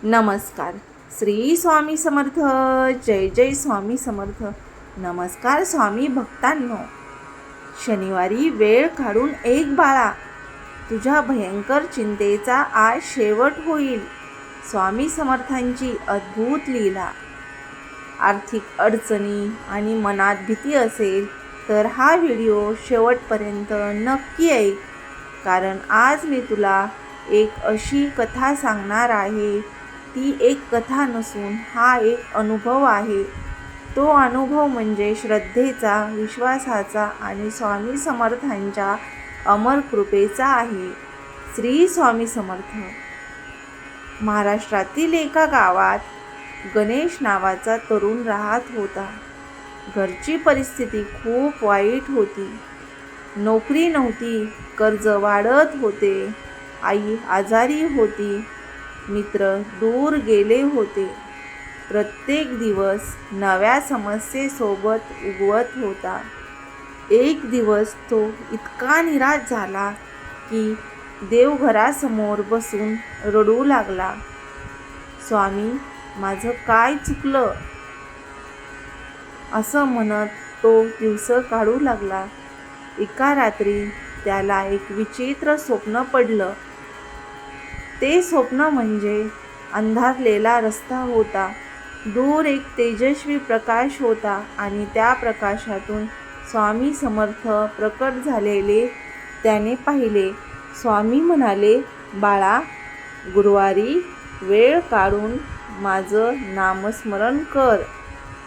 नमस्कार. श्री स्वामी समर्थ. जय जय स्वामी समर्थ. नमस्कार स्वामी भक्तांनो. शनिवारी वेळ काढून एक बाळा, तुझ्या भयंकर चिंतेचा आज शेवट होईल. स्वामी समर्थांची अद्भुत लीला. आर्थिक अडचणी आणि मनात भीती असेल तर हा व्हिडिओ शेवटपर्यंत नक्की ऐक, कारण आज मी तुला एक अशी कथा सांगणार आहे. ती एक कथा नसून हा एक अनुभव आहे. तो अनुभव म्हणजे श्रद्धेचा, विश्वासाचा आणि स्वामी समर्थांच्या अमर कृपेचा आहे. श्री स्वामी समर्थ. महाराष्ट्रातील एका गावात गणेश नावाचा तरुण राहत होता. घरची परिस्थिती खूप वाईट होती. नोकरी नव्हती, कर्ज वाढत होते, आई आजारी होती, मित्र दूर गेले होते. प्रत्येक दिवस नव्या समस्येसोबत उगवत होता. एक दिवस तो इतका निराश झाला की देवघरासमोर बसून रडू लागला. स्वामी, माझं काय चुकलं, असं म्हणत तो दिवस काढू लागला. एका रात्री त्याला एक विचित्र स्वप्न पडलं. ते स्वप्न म्हणजे अंधारलेला रस्ता होता. दूर एक तेजस्वी प्रकाश होता आणि त्या प्रकाशातून स्वामी समर्थ प्रकट झालेले त्याने पाहिले. स्वामी म्हणाले, बाळा, गुरुवारी वेळ काढून माझं नामस्मरण कर.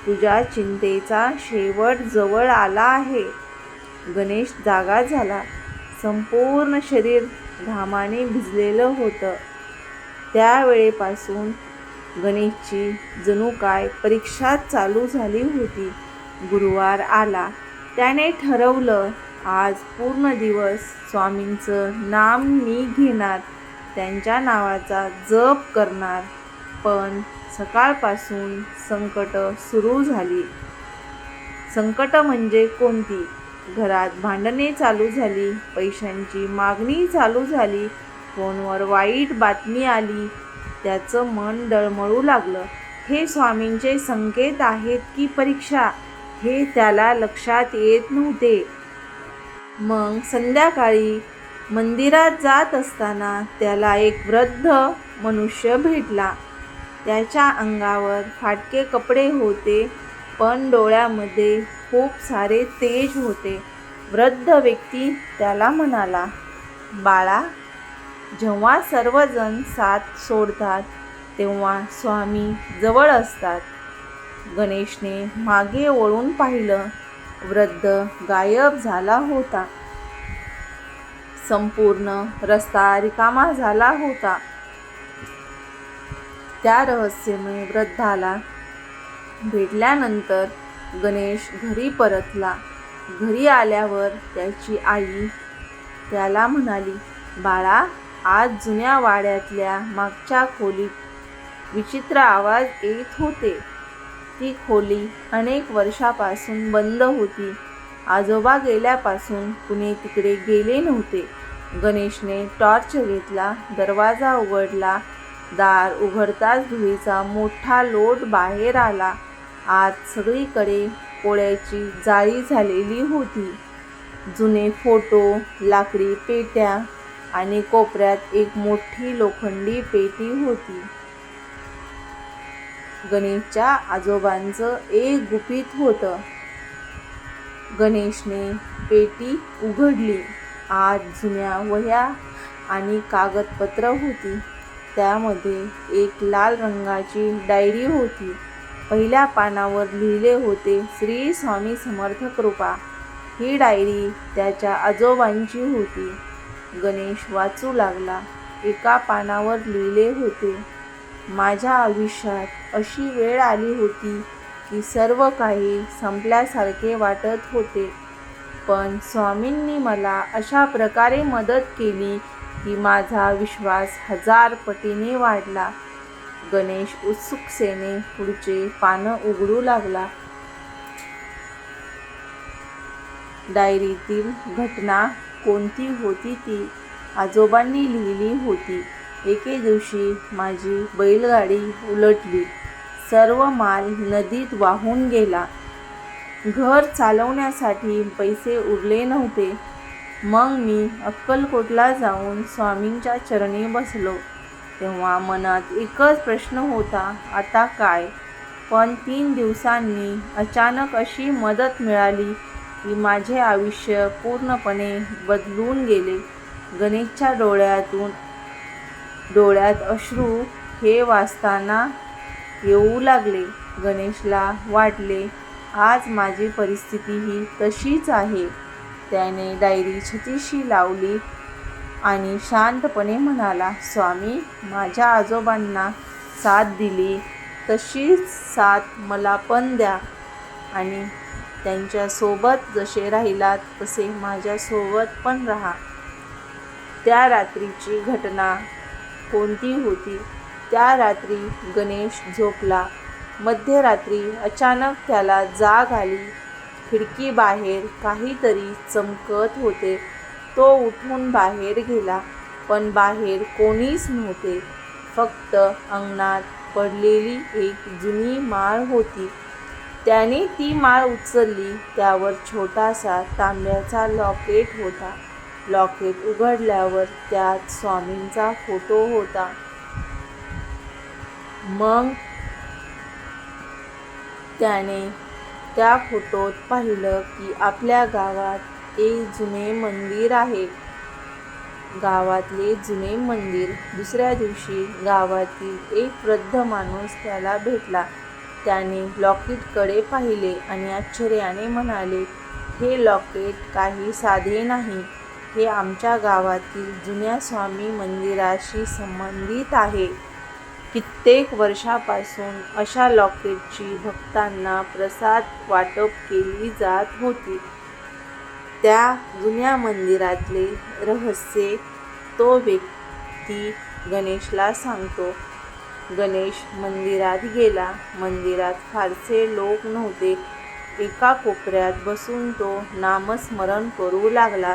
तुझ्या चिंतेचा शेवट जवळ आला आहे. गणेश जागा झाला. संपूर्ण शरीर घामाने भिजलेलं होतं. त्यावेळेपासून गणेशची जणू काय परीक्षाच चालू झाली होती. गुरुवार आला. त्याने ठरवलं, आज पूर्ण दिवस स्वामींचं नाम मी घेणार, त्यांच्या नावाचा जप करणार. पण सकाळपासून संकट सुरू झाली. संकट म्हणजे कोणती? घरात भांडणे चालू झाली, पैशांची मागणी चालू झाली, फोनवर वाईट बातमी आली. त्याचं मन डळमळू लागलं. हे स्वामींचे संकेत आहेत की परीक्षा, हे त्याला लक्षात येत नव्हते. मग संध्याकाळी मंदिरात जात असताना त्याला एक वृद्ध मनुष्य भेटला. त्याच्या अंगावर फाटके कपडे होते, पण डोळ्यामध्ये खूप सारे तेज होते. वृद्ध व्यक्ती त्याला म्हणाला, बाळा, जेव्हा सर्वजण साथ सोडतात तेव्हा स्वामी जवळ असतात. गणेशने मागे वळून पाहिलं. वृद्ध गायब झाला होता. संपूर्ण रस्ता रिकामा झाला होता. त्या रहस्यमय वृद्धाला भेटल्यानंतर गणेश घरी परतला. घरी आल्यावर त्याची आई त्याला म्हणाली, बाळा, आज जुन्या वाड्यातल्या मागच्या खोलीत विचित्र आवाज येत होते. ती खोली अनेक वर्षापासून बंद होती. आजोबा गेल्यापासून कुणी तिकडे गेले नव्हते. गणेशने टॉर्च घेतला, दरवाजा उघडला. दार उघडताच धुळीचा मोठा लोट बाहेर आला. आत सगळीकडे पोळ्याची जाळी झालेली होती. जुने फोटो, लाकडी पेट्या आणि कोपऱ्यात एक मोठी लोखंडी पेटी होती. गणेशच्या आजोबांचं एक गुपित होतं. गणेशने पेटी उघडली. आत जुन्या वह्या आणि कागदपत्र होती. त्यामध्ये एक लाल रंगाची डायरी होती. पहिल्या पानावर लिहिले होते, श्री स्वामी समर्थ कृपा. ही डायरी त्याच्या आजोबांची होती. गणेश वाचू लागला. एका पानावर लिहिले होते, माझ्या आयुष्यात अशी वेळ आली होती की सर्व काही संपल्यासारखे वाटत होते, पण स्वामींनी मला अशा प्रकारे मदत केली की माझा विश्वास 1000 पटीने वाढला. गणेश उत्सुकतेने पुढचे पानं उघडू लागला. डायरीतील घटना कोणती होती ती आजोबांनी लिहिली होती. एके दिवशी माझी बैलगाडी उलटली. सर्व माल नदीत वाहून गेला. घर चालवण्यासाठी पैसे उरले नव्हते. मग मी अक्कलकोटला जाऊन स्वामींच्या चरणी बसलो. तेव्हा मनात एकच प्रश्न होता, आता काय? पण 3 दिवसांनी अचानक अशी मदत मिळाली की माझे आयुष्य पूर्णपणे बदलून गेले. गणेशच्या डोळ्यात अश्रू हे वाचताना येऊ लागले. गणेशला वाटले आज माझी परिस्थितीही तशीच आहे. त्याने डायरी छातीशी लावली आणि शांतपणे म्हणाला, स्वामी, माझ्या आजोबांना साथ दिली तशीच साथ मला पण द्या आणि त्यांच्यासोबत जसे राहिलात तसे माझ्यासोबत पण राहा. त्या रात्रीची घटना कोणती होती? त्या रात्री गणेश झोपला. मध्यरात्री अचानक त्याला जाग आली. खिडकीबाहेर काहीतरी चमकत होते. तो उठून बाहेर गेला, पण बाहेर कोणीच नव्हते. फक्त अंगणात पडलेली एक जुनी माळ होती. त्याने ती माळ उचलली. त्यावर छोटासा तांब्याचा लॉकेट होता. लॉकेट उघडल्यावर त्यात स्वामींचा फोटो होता. मग त्याने त्या फोटोत पाहिलं की आपल्या गावात एक जुने मंदिर आहे. गावातले जुने मंदिर. दुसऱ्या दिवशी गावातील एक वृद्ध माणूस त्याला भेटला. त्याने लॉकेटकडे पाहिले आणि आश्चर्याने म्हणाले, हे लॉकेट काही साधे नाही. हे आमच्या गावातील जुन्या स्वामी मंदिराशी संबंधित आहे. कित्येक वर्षापासून अशा लॉकेटची भक्तांना प्रसाद वाटप केली जात होती. त्या जुन्या मंदिरातले रहस्य तो व्यक्ती गणेशला सांगतो. गणेश मंदिरात गेला. मंदिरात फारसे लोक नव्हते. एका कोपऱ्यात बसून तो नामस्मरण करू लागला.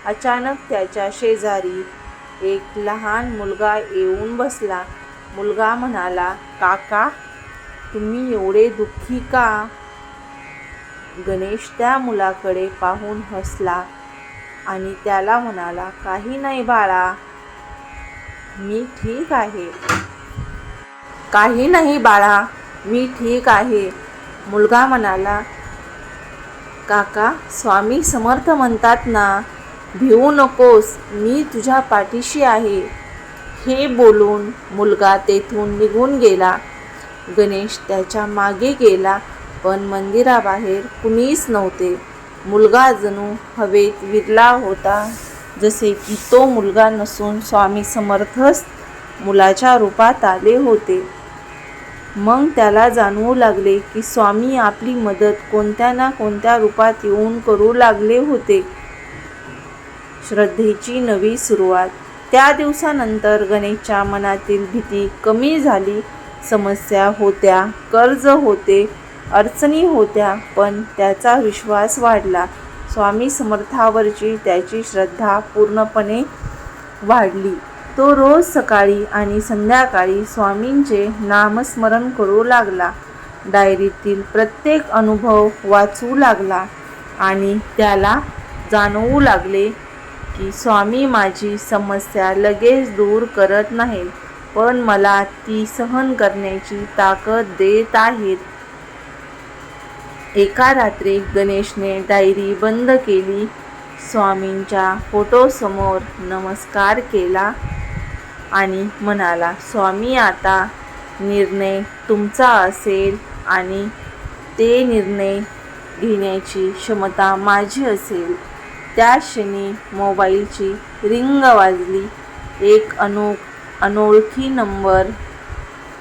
अचानक त्याच्या शेजारी एक लहान मुलगा येऊन बसला. मुलगा म्हणाला, काका, तुम्ही एवढे दुःखी का? गणेश त्या मुलाकडे पाहून हसला आणि त्याला म्हणाला, काही नाही बाळा, मी ठीक आहे. काही नाही बाळा, मी ठीक आहे. मुलगा म्हणाला, काका, स्वामी समर्थ म्हणतात ना, भिवू नकोस, मी तुझ्या पाठीशी आहे. हे बोलून मुलगा तेथून निघून गेला. गणेश त्याच्या मागे गेला, पण मंदिराबाहेर कुणीच नव्हते. मुलगा जणू हवेत विरला होता, जसे की तो मुलगा नसून स्वामी समर्थच मुलाच्या रूपात आले होते. मग त्याला जाणवू लागले की स्वामी आपली मदत कोणत्या ना कोणत्या रूपात येऊन करू लागले होते. श्रद्धेची नवी सुरुवात. त्या दिवसानंतर गणेशच्या मनातील भीती कमी झाली. समस्या होत्या, कर्ज होते, अडचणी होत्या, पण त्याचा विश्वास वाढला. स्वामी समर्थावरची त्याची श्रद्धा पूर्णपणे वाढली. तो रोज सकाळी आणि संध्याकाळी स्वामींचे नामस्मरण करू लागला. डायरीतील प्रत्येक अनुभव वाचू लागला आणि त्याला जाणवू लागले की स्वामी माझी समस्या लगेच दूर करत नाहीत, पण मला ती सहन करण्याची ताकद देत आहेत. एका रात्री गणेशने डायरी बंद केली. स्वामींच्या फोटोसमोर नमस्कार केला आणि म्हणाला, स्वामी, आता निर्णय तुमचा असेल आणि ते निर्णय घेण्याची क्षमता माझी असेल. त्या क्षणी मोबाईलची रिंग वाजली. एक अनोळखी नंबर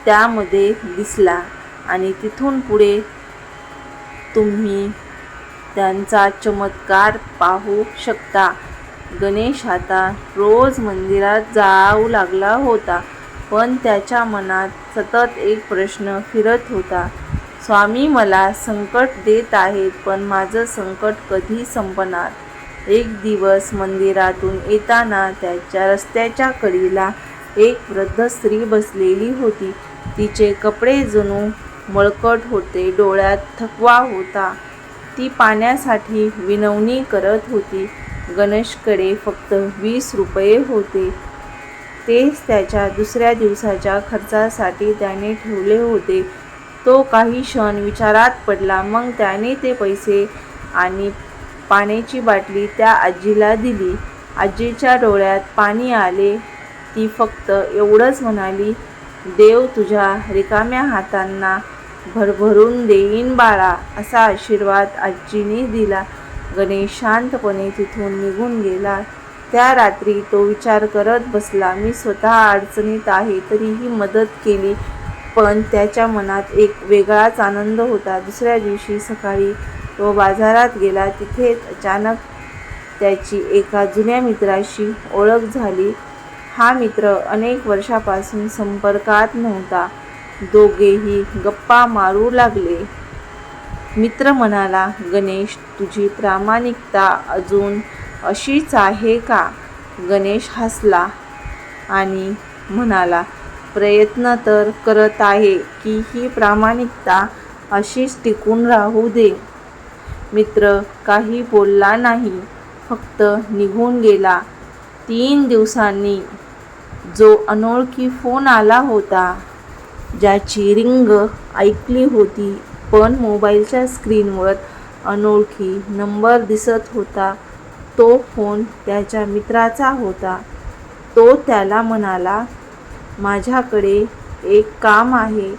त्यामध्ये दिसला आणि तिथून पुढे तुम्ही त्यांचा चमत्कार पाहू शकता. गणेश आता रोज मंदिरात जाऊ लागला होता, पण त्याच्या मनात सतत एक प्रश्न फिरत होता, स्वामी मला संकट देत आहेत, पण माझं संकट कधी संपणार? एक दिवस मंदिरातून येताना त्याच्या रस्त्याच्या कडेला एक वृद्ध स्त्री बसलेली होती. तिचे कपडे जणू मळकट होते, डोळ्यात थकवा होता. ती पाण्यासाठी विनवणी करत होती. गणेशकडे फक्त 20 रुपये होते. तेच त्याच्या दुसऱ्या दिवसाच्या खर्चासाठी त्याने ठेवले होते. तो काही क्षण विचारात पडला. मग त्याने ते पैसे आणि पाण्याची बाटली त्या आजीला दिली. आजीच्या डोळ्यात पाणी आले. ती फक्त एवढंच म्हणाली, देव तुझ्या रिकाम्या हातांना भरभरून देईन बाळा, असा आशीर्वाद आजीने दिला. गणेश शांतपणे तिथून निघून गेला. त्या रात्री तो विचार करत बसला, मी स्वतः अडचणीत आहे तरीही मदत केली. पण त्याच्या मनात एक वेगळाच आनंद होता. दुसऱ्या दिवशी सकाळी तो बाजारात गेला. तिथेच अचानक त्याची एका जुन्या मित्राशी ओळख झाली. हा मित्र अनेक वर्षापासून संपर्कात नव्हता. दोघेही गप्पा मारू लागले. मित्र म्हणाला, गणेश, तुझी प्रामाणिकता अजून अशीच आहे का? गणेश हसला आणि म्हणाला, प्रयत्न तर करत आहे की ही प्रामाणिकता अशीच टिकून राहू दे. मित्र काही बोलला नाही, फक्त निघून गेला. 3 दिवसांनी जो अनोळखी फोन आला होता, ज्याची रिंग ऐकली होती पण मोबाईलच्या स्क्रीनवर अनोळखी नंबर दिसत होता, तो फोन त्याच्या मित्राचा होता. तो त्याला म्हणाला, माझ्याकडे एक काम आहे,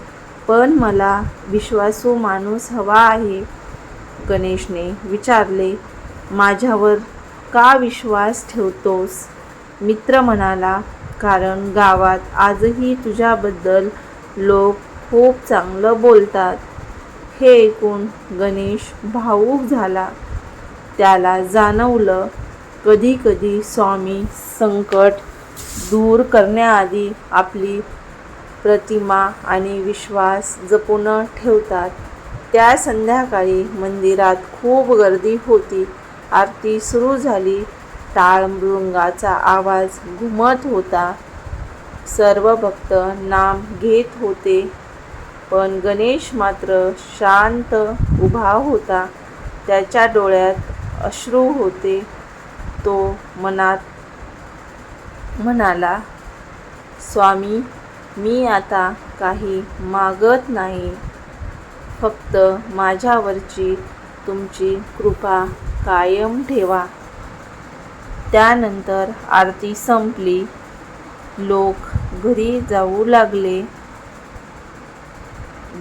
पण मला विश्वासू माणूस हवा आहे. गणेशने विचारले, माझ्यावर का विश्वास ठेवतोस? मित्र म्हणाला, कारण गावात आजही तुझ्याबद्दल लोक खूप चांगलं बोलतात. हे ऐकून गणेश भावूक झाला. त्याला जाणवलं, कधीकधी स्वामी संकट दूर करण्याआधी आपली प्रतिमा आणि विश्वास जपून ठेवतात. त्या संध्याकाळी मंदिरात खूप गर्दी होती. आरती सुरू झाली. टाळ मृदंगाचा आवाज घुमत होता. सर्व भक्त नाम घेत होते. पण गणेश मात्र शांत उभा होता. त्याच्या डोळ्यात अश्रू होते. तो मनात म्हणाला, स्वामी, मी आता काही मागत नाही, फक्त माझ्यावरची तुमची कृपा कायम ठेवा. त्यानंतर आरती संपली. लोक घरी जाऊ लागले.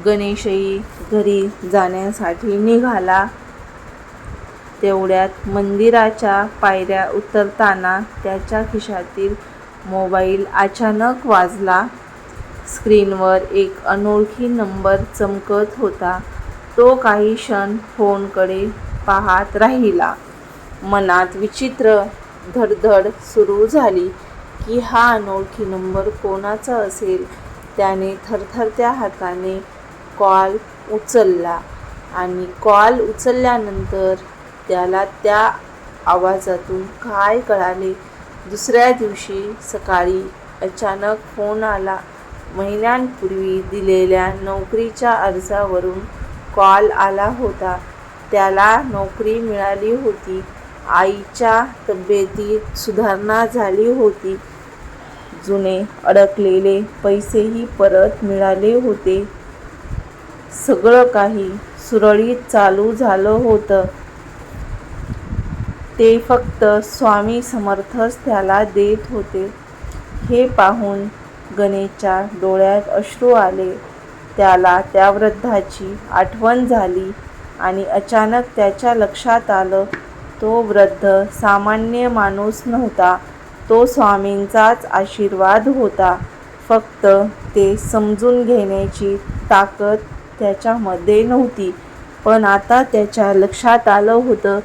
गणेशही घरी जाण्यासाठी निघाला. तेवढ्यात मंदिराच्या पायऱ्या उतरताना त्याच्या खिशातील मोबाईल अचानक वाजला. स्क्रीनवर एक अनोळखी नंबर चमकत होता. तो काही क्षण फोनकडे पाहत राहिला. मनात विचित्र धडधड सुरू झाली की हा अनोळखी नंबर कोणाचा असेल. त्याने थरथरत्या हाताने कॉल उचलला आणि कॉल उचलल्यानंतर त्याला त्या आवाजातून काय कळाले. दुसऱ्या दिवशी सकाळी अचानक फोन आला. महिन्यांपूर्वी दिलेल्या नोकरीच्या अर्जावरून कॉल आला होता. त्याला नोकरी मिळाली होती. आईच्या तब्येतीत सुधारणा झाली होती. जुने अडकलेले पैसेही परत मिळाले होते. सगळं काही सुरळीत चालू झालं होतं. ते फक्त स्वामी समर्थच त्याला देत होते. हे पाहून गणेशच्या डोळ्यात अश्रू आले. त्याला त्या वृद्धाची आठवण झाली आणि अचानक त्याच्या लक्षात आलं, तो वृद्ध सामान्य माणूस नव्हता. तो स्वामींचाच आशीर्वाद होता. फक्त ते समजून घेण्याची ताकद त्याच्यामध्ये नव्हती. पण आता त्याच्या लक्षात आलं होतं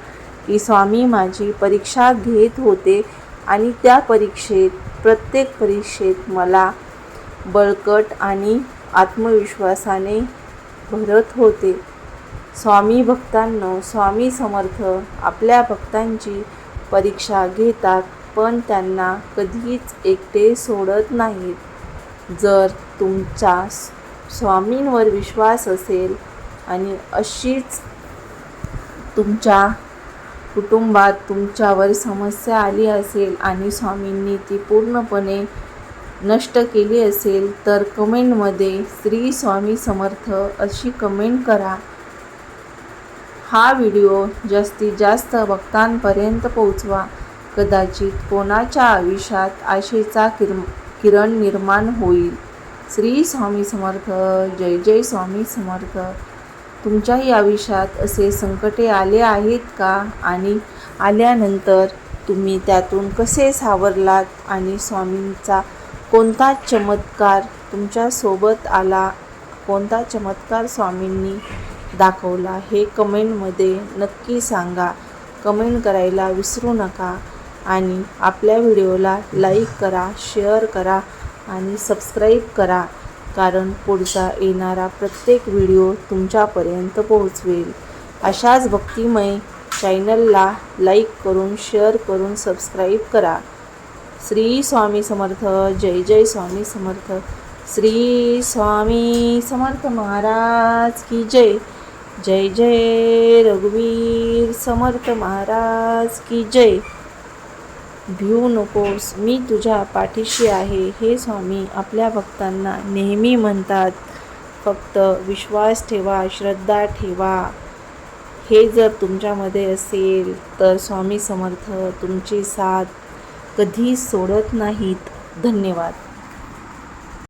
की स्वामी माझी परीक्षा घेत होते आणि त्या प्रत्येक परीक्षेत मला बळकट आणि आत्मविश्वासाने भरत होते. स्वामी भक्तांनो, स्वामी समर्थ आपल्या भक्तांची परीक्षा घेतात. पण त्यांना कधीच एकटे सोडत नाहीत. जर तुमचा स्वामींवर विश्वास असेल आणि अशीच तुमच्या कुटुंबात तुमच्यावर समस्या आली असेल आणि स्वामींनी ती पूर्णपणे नष्ट केली असेल तर कमेंटमध्ये श्री स्वामी समर्थ अशी कमेंट करा. हा व्हिडिओ जास्तीत जास्त भक्तांपर्यंत पोहोचवा. कदाचित कोणाच्या आयुष्यात आशेचा किरण निर्माण होईल. श्री स्वामी समर्थ. जय जय स्वामी समर्थ. तुमच्याही आयुष्यात असे संकटे आले आहेत का? आणि आल्यानंतर तुम्ही त्यातून कसे सावरलात आणि स्वामींचा कोणता चमत्कार तुमच्यासोबत आला, कोणता चमत्कार स्वामींनी दाखवला हे कमेंटमध्ये नक्की सांगा. कमेंट करायला विसरू नका आणि आपल्या व्हिडिओला लाईक करा, शेअर करा आणि सबस्क्राईब करा, कारण पुढचा येणारा प्रत्येक व्हिडिओ तुमच्यापर्यंत पोहोचवेल. अशाच भक्तिमय चॅनलला लाईक करून, शेअर करून सबस्क्राईब करा. श्री स्वामी समर्थ. जय जय स्वामी समर्थ. श्री स्वामी समर्थ महाराज की जय. जय जय रघुवीर समर्थ महाराज की जय. भिवू नकोस, मी तुझ्या पाठीशी आहे, हे स्वामी आपल्या भक्तांना नेहमी म्हणतात. फक्त विश्वास ठेवा, श्रद्धा ठेवा. हे जर तुमच्यामध्ये असेल तर स्वामी समर्थ तुमची साथ कधीच सोडत नाहीत. धन्यवाद.